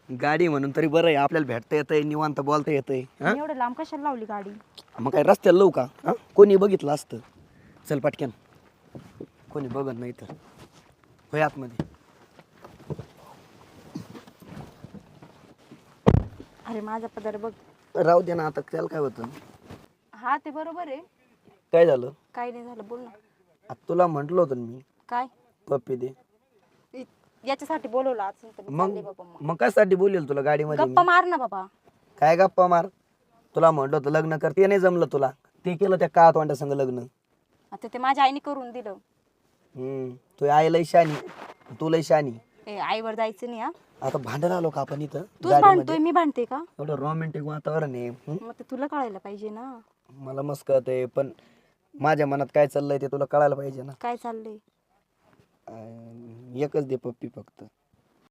गाडी म्हणून तरी बरं आहे, आपल्याला भेटता येतंय, निवांत बोलता येतंय. हा एवढं लांब कशाला लावली गाडी? मग काय रस्त्याला लावू का? हा कोणी बघितलं असतं. चल पटक्यान, कोणी बघत नाही तर. होय आतमध्ये. अरे माझा पदर बघ. राहू दे ना आता, त्याला काय होतं. हा ते बरोबर आहे. काय झालं? काही नाही झालं, बोल ना. आता तुला म्हंटल होतं ना मी, काय पप्पी दे. याच्यासाठी बोलवलं आज तर मी मग चालले बाबा मग. मग कशासाठी बोलेल तुला गाडीमध्ये गप्पा मी? मार ना बाबा. काय गप्पा मार? तुला म्हटलं होतं लग्न कर, ते नाही जमलं तुला. ते केलं त्या काळात वांड्या संग लग्न. आता ते माझ्या आईने करून दिलं. तू आईला शानी, तुला शानी. ए आईवर जायचं नाही हा. आता भांडायला आलो का आपण इथं तूच गाडीमध्ये? भांडतोय, मी भांडते का? एवढं रोमॅन्टिक वातावरण आहे. मग ते तुला कळायला पाहिजे ना. मला मस्त कळतंय, पण माझ्या मनात काय चाललंय ते तुला कळायला पाहिजे ना. काय चाललंय? एकच दे पप्पी फक्त.